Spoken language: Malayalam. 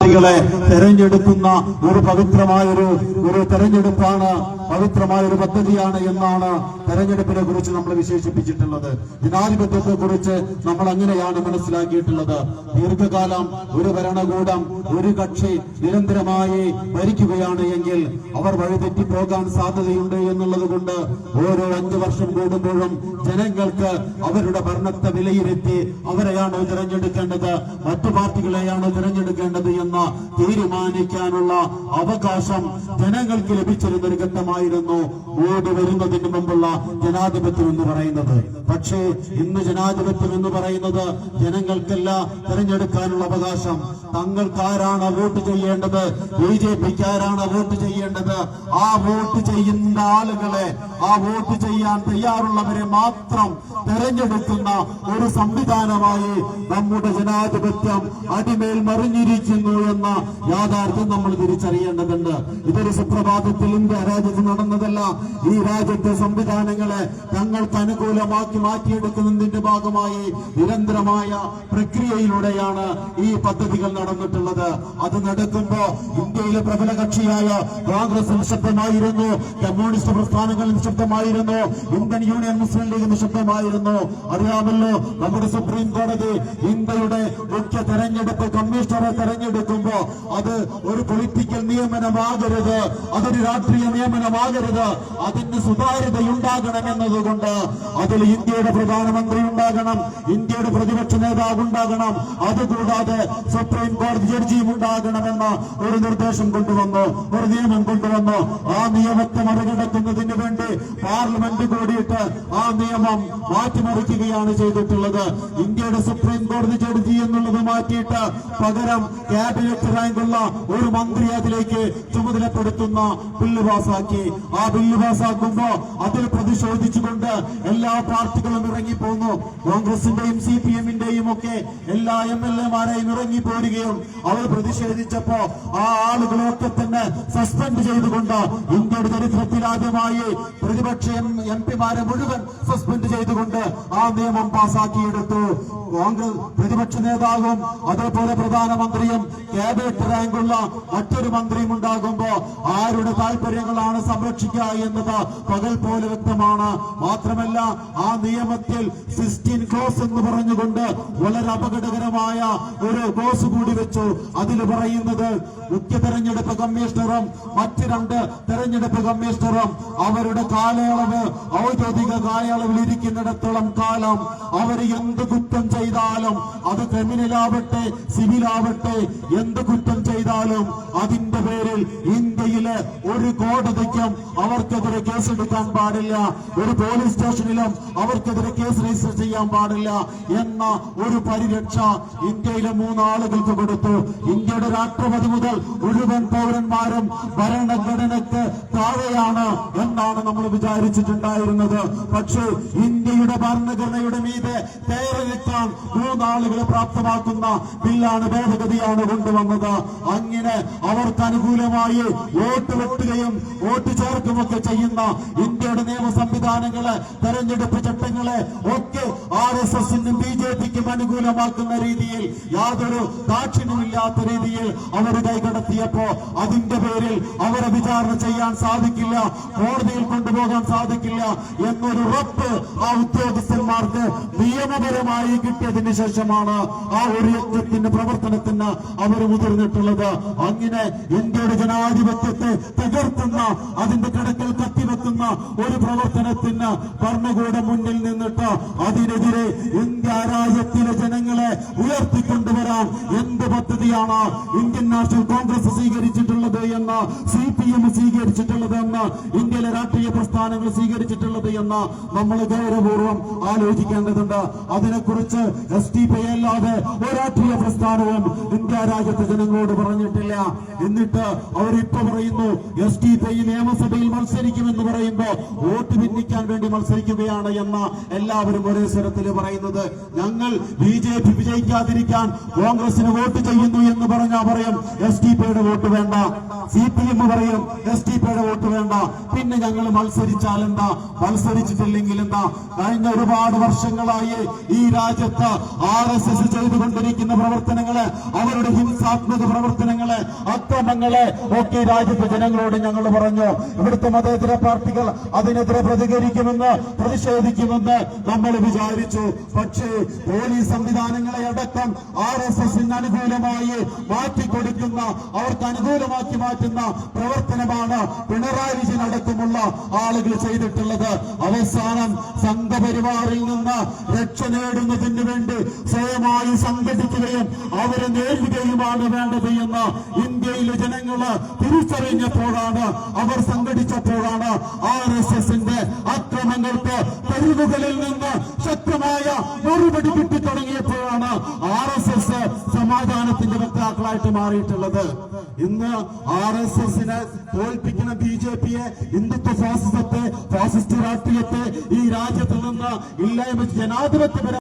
സ്ഥാനാർത്ഥികളെ തെരഞ്ഞെടുക്കുന്ന ഒരു പവിത്രമായൊരു തെരഞ്ഞെടുപ്പാണ്, പവിത്രമായൊരു പദ്ധതിയാണ് എന്നാണ് തെരഞ്ഞെടുപ്പിനെ കുറിച്ച് നമ്മൾ വിശേഷിപ്പിച്ചിട്ടുള്ളത്. ജനാധിപത്യത്തെ കുറിച്ച് നമ്മൾ അങ്ങനെയാണ് മനസ്സിലാക്കിയിട്ടുള്ളത്. ദീർഘകാലം ഒരു ഭരണകൂടം, ഒരു കക്ഷി നിരന്തരമായി ഭരിക്കുകയാണ് എങ്കിൽ അവർ വഴിതെറ്റിപ്പോകാൻ സാധ്യതയുണ്ട് എന്നുള്ളത് കൊണ്ട് ഓരോ 5 വർഷം കൂടുമ്പോഴും ജനങ്ങൾക്ക് അവരുടെ ഭരണത്തെ വിലയിരുത്തി അവരെയാണോ തിരഞ്ഞെടുക്കേണ്ടത്, മറ്റു പാർട്ടികളെയാണോ തിരഞ്ഞെടുക്കേണ്ടത് എന്ന് തീരുമാനിക്കാനുള്ള അവകാശം ജനങ്ങൾക്ക് ലഭിച്ചിരുന്ന ഒരു ഘട്ടമായിരുന്നു മോദി വരുന്നതിന് മുമ്പുള്ള ജനാധിപത്യം എന്ന് പറയുന്നത്. പക്ഷേ ഇന്ന് ജനാധിപത്യം എന്ന് പറയുന്നത് ജനങ്ങൾക്കല്ല തിരഞ്ഞെടുക്കാനുള്ള അവകാശം. തങ്ങൾക്കാരാണ് വോട്ട് ചെയ്യേണ്ടത്, BJPക്ക് ആരാണ് വോട്ട് ചെയ്യേണ്ടത്, ആ വോട്ട് ചെയ്യുന്ന ആളുകളെ, ആ വോട്ട് ചെയ്യാൻ തയ്യാറുള്ളവരെ മാത്രം തെരഞ്ഞെടുക്കുന്ന ഒരു സംവിധാനമായി നമ്മുടെ ജനാധിപത്യം അടിമേൽ മറിഞ്ഞിരിക്കുന്നു എന്ന യാഥാർത്ഥ്യം നമ്മൾ തിരിച്ചറിയേണ്ടതുണ്ട്. ഇതൊരു സുപ്രഭാതത്തിൽ ഇന്ത്യ രാജ്യത്ത് നടന്നതല്ല. ഈ രാജ്യത്തെ സംവിധാനങ്ങളെ തങ്ങൾക്ക് അനുകൂലമാക്കി മാറ്റിയെടുക്കുന്നതിന്റെ ഭാഗമായി നിരന്തരമായ പ്രക്രിയയിലൂടെയാണ് ഈ പദ്ധതികൾ നടന്നിട്ടുള്ളത്. അത് നടക്കുമ്പോ ഇന്ത്യയിലെ പ്രബല കക്ഷിയായ കോൺഗ്രസ് നിശബ്ദമായിരുന്നു, കമ്മ്യൂണിസ്റ്റ് പ്രസ്ഥാനങ്ങൾ നിശബ്ദമായിരുന്നു, ഇന്ത്യൻ യൂണിയൻ മുസ്ലിം ലീഗ് നിശബ്ദമായിരുന്നു. അറിയാമല്ലോ, നമ്മുടെ സുപ്രീം കോടതി ഇന്ത്യയുടെ മുഖ്യ തെരഞ്ഞെടുപ്പ് കമ്മീഷണറെ തെരഞ്ഞെടുക്കുമ്പോ അത് ഒരു പൊളിറ്റിക്കൽ നിയമനമാകരുത്, അതൊരു രാഷ്ട്രീയ നിയമനമാകരുത്, അതിന് സുതാര്യതയുണ്ടാകണം എന്നതുകൊണ്ട് അതിൽ ഇന്ത്യയുടെ പ്രധാനമന്ത്രി ഉണ്ടാകണം, ഇന്ത്യയുടെ പ്രതിപക്ഷ നേതാവ് ഉണ്ടാകണം, അതുകൂടാതെ സുപ്രീം കോടതി ജഡ്ജിയും ഉണ്ടാകണമെന്ന ഒരു നിർദ്ദേശം കൊണ്ടുവന്നു, ഒരു നിയമം കൊണ്ടുവന്നു. ആ നിയമത്തെ മറികടക്കുന്നതിന് വേണ്ടി പാർലമെന്റ് കൂടിയിട്ട് ആ നിയമം മാറ്റിമറിക്കുകയാണ് ചെയ്തിട്ടുള്ളത്. ഇന്ത്യയുടെ സുപ്രീം കോടതി ജഡ്ജി എന്നുള്ളത് മാറ്റിയിട്ട് പകരം ക്യാബിനറ്റ് റാങ്കുള്ള ഒരു മന്ത്രി അതിലേക്ക് ചുമതലപ്പെടുത്തുന്ന ബില്ല് പാസാക്കി. ആ ബില്ല് പാസാക്കുമ്പോ അതിൽ പ്രതിഷേധിച്ചുകൊണ്ട് എല്ലാ പാർട്ടികളും ഇറങ്ങിപ്പോന്നു. കോൺഗ്രസിന്റെയും CPM-ന്റെയും ഒക്കെ എല്ലാ MLA-മാരെയും ഇറങ്ങിപ്പോരുകയും അവർ പ്രതിഷേധിച്ചപ്പോ ആ ആളുകളൊക്കെ തന്നെ സസ്പെൻഡ് ചെയ്തുകൊണ്ട് ഇന്ത്യയുടെ ചരിത്രത്തിൽ ആദ്യമായി പ്രതിപക്ഷ MP-മാരെ മുഴുവൻ സസ്പെൻഡ് ചെയ്തുകൊണ്ട് ആ നിയമം പാസാക്കിയെടുത്തു. കോൺഗ്രസ് പ്രതിപക്ഷ നേതാവും അതേപോലെ പ്രധാനമന്ത്രിയും ക്യാബിനറ്റ് റാങ്കുള്ള മറ്റൊരു മന്ത്രിയും ഉണ്ടാകുമ്പോ ആരുടെ താല്പര്യങ്ങളാണ് സംരക്ഷിക്കുക എന്നത് പകൽ പോലെ വ്യക്തമാണ്. മാത്രമല്ല ആ നിയമത്തിൽ 16 ക്ലോസ് എന്ന് പറഞ്ഞുകൊണ്ട് വളരെ അപകടകരമായ ഒരു ക്ലോസ് കൂടി വെച്ചു. അതിൽ പറയുന്നത് മുഖ്യ തെരഞ്ഞെടുപ്പ് കമ്മീഷണറും മറ്റ് 2 തെരഞ്ഞെടുപ്പ് കമ്മീഷണറും അവരുടെ കാലയളവ് ഔദ്യോഗിക കാലയളവിൽ ഇരിക്കുന്നിടത്തോളം കാലം അവർ എന്ത് കുറ്റം ചെയ്താലും, അത് ക്രിമിനലാവട്ടെ സിവിലാവട്ടെ, എന്ത് കുറ്റം ചെയ്താലും അതിന്റെ പേരിൽ ഇന്ത്യയിലെ ഒരു കോടതിക്കും അവർക്കെതിരെ കേസെടുക്കാൻ പാടില്ല, ഒരു പോലീസ് സ്റ്റേഷനിലും അവർക്കെതിരെ കേസ് രജിസ്റ്റർ ചെയ്യാൻ പാടില്ല എന്ന ഒരു പരിരക്ഷ ഇന്ത്യയിലെ 3 ആളുകൾക്ക് കൊടുത്തു. ഇന്ത്യയുടെ രാഷ്ട്രപതി മുതൽ മുഴുവൻ പൗരന്മാരും ഭരണഘടനയ്ക്ക് താഴെയാണ് എന്നാണ് നമ്മൾ വിചാരിച്ചിട്ടുണ്ടായിരുന്നത്. പക്ഷേ ഇന്ത്യയുടെ ഭരണഘടനയുടെ മീതെ കയറി നിൽക്കാൻ 3 ആളുകളെ പ്രാപ്തമാക്കുന്ന ബില്ലാണ്, ഭേദഗതിയാണ് കൊണ്ടുവന്നത്. അങ്ങനെ അവർക്ക് അനുകൂലമായി വോട്ട് വെട്ടുകയും വോട്ട് ചേർക്കുമൊക്കെ ചെയ്യുന്ന ഇന്ത്യയുടെ നിയമ സംവിധാനങ്ങളെ, തെരഞ്ഞെടുപ്പ് ചട്ടങ്ങളെ ഒക്കെ RSSനും BJPക്കും അനുകൂലമാക്കുന്ന രീതിയിൽ, യാതൊരു ദാക്ഷിണ്യമില്ലാത്ത രീതിയിൽ അവർ കൈകടത്തിയപ്പോ അതിന്റെ പേരിൽ അവരെ വിചാരണ ചെയ്യാൻ സാധിക്കില്ല, കോടതിയിൽ കൊണ്ടുപോകാൻ സാധിക്കില്ല എന്നൊരു ഉറപ്പ് ആ ഉദ്യോഗസ്ഥന്മാർക്ക് നിയമപരമായി കിട്ടിയതിന് ശേഷമാണ് ആ ഒരു യജ്ഞത്തിന്റെ പ്രവർത്തനത്തിന് അവർ മുതിർന്നിട്ടുള്ളത്. അങ്ങനെ ഇന്ത്യയുടെ ജനാധിപത്യത്തെ തകർത്തുന്ന, അതിന്റെ കിടക്കൽ കത്തിവെക്കുന്ന ഒരു പ്രവർത്തനത്തിന് ഭരണകൂടം മുന്നിൽ നിന്നിട്ട് അതിനെതിരെ ഇന്ത്യ രാജ്യത്തിലെ ജനങ്ങളെ ഉയർത്തിക്കൊണ്ടുവരാൻ എന്ത് പദ്ധതിയാണ് ഇന്ത്യൻ നാഷണൽ കോൺഗ്രസ് സ്വീകരിച്ചിട്ടുള്ളത് എന്ന്, CPM സ്വീകരിച്ചിട്ടുള്ളത് എന്ന്, ഇന്ത്യയിലെ രാഷ്ട്രീയ പ്രസ്ഥാനങ്ങൾ സ്വീകരിച്ചിട്ടുള്ളത് എന്ന് നമ്മൾ ഗൗരവപൂർവ്വം ആലോചിക്കേണ്ടതുണ്ട്. അതിനെക്കുറിച്ച് SDPI അല്ലാതെ ഒരു രാഷ്ട്രീയ പ്രസ്ഥാനവും ഇന്ത്യ രാജ്യത്തെ ജനങ്ങളോട് പറഞ്ഞിട്ടില്ല. എന്നിട്ട് അവരിപ്പോ പറയുന്നു പറയുന്നു SDPI നിയമസഭയിൽ മത്സരിക്കുമെന്ന് പറയുമ്പോൾ വോട്ട് ഭിന്നിക്കാൻ വേണ്ടി മത്സരിക്കുകയാണ് എന്ന എല്ലാവരും ഒരേ സ്വരത്തിൽ പറയുന്നത്. ഞങ്ങൾ BJP വിജയിക്കാതിരിക്കാൻ കോൺഗ്രസിന് വോട്ട് ചെയ്യുന്നു എന്ന് പറഞ്ഞാൽ പറയും SDPIയുടെ വോട്ട് വേണ്ട, CPM പറയും SDPIയുടെ വോട്ട് വേണ്ട, പിന്നെ ഞങ്ങൾ മത്സരിച്ചാൽ എന്താ, മത്സരിച്ചിട്ടില്ലെങ്കിൽ എന്താ? കഴിഞ്ഞ ഒരുപാട് വർഷങ്ങളായി ഈ രാജ്യത്ത് RSS ചെയ്തുകൊണ്ടിരിക്കുന്ന പ്രവർത്തനങ്ങള്, അവരുടെ ഹിംസാത്മക പ്രവർത്തനങ്ങള്, അക്രമങ്ങളെ ഒക്കെ രാജ്യത്തെ ജനങ്ങളോട് ഞങ്ങൾ പറഞ്ഞു. ഇവിടുത്തെ മതേതര പാർട്ടികൾ അതിനെതിരെ പ്രതികരിക്കുമെന്ന്, പ്രതിഷേധിക്കുമെന്ന് നമ്മൾ വിചാരിച്ചു. പക്ഷേ പോലീസ് സംവിധാനങ്ങളെ അടക്കം RSSന് അനുകൂലമായി മാറ്റിക്കൊടുക്കുന്ന, അവർക്ക് അനുകൂലമാക്കി മാറ്റുന്ന പ്രവർത്തനമാണ് പിണറായി വിജയൻ അടക്കമുള്ള ആളുകൾ ചെയ്തിട്ടുള്ളത്. അവസാനം സംഘപരിവാറിൽ നിന്ന് രക്ഷ നേടുന്നതിന് വേണ്ടി സ്വയമായി സംഘടിക്കുകയും അവരെ നേരിടുകയുമാണ് വേണ്ടത് എന്ന് ഇന്ത്യയിലെ ജനങ്ങള് തിരിച്ചറിഞ്ഞപ്പോഴാണ്, അവർ സംഘടിച്ചപ്പോഴാണ് RSSന്റെ അക്രമങ്ങൾക്ക് തെരുവുകളിൽ നിന്ന് ശക്തമായ മറുപടി കിട്ടിത്തുടങ്ങിയപ്പോഴാണ് RSS സമാധാനത്തിന്റെ വക്താക്കളായിട്ട് മാറിയിട്ടുള്ളത്. ഇന്ന് RSSനെ തോൽപ്പിക്കുന്ന BJPയെ, ഹിന്ദുത്വ ഫാസിസത്തെ, ഫാസിസ്റ്റ് രാഷ്ട്രീയത്തെ ഈ രാജ്യത്ത് നിന്ന് ഇല്ലായ്മ, ജനാധിപത്യപര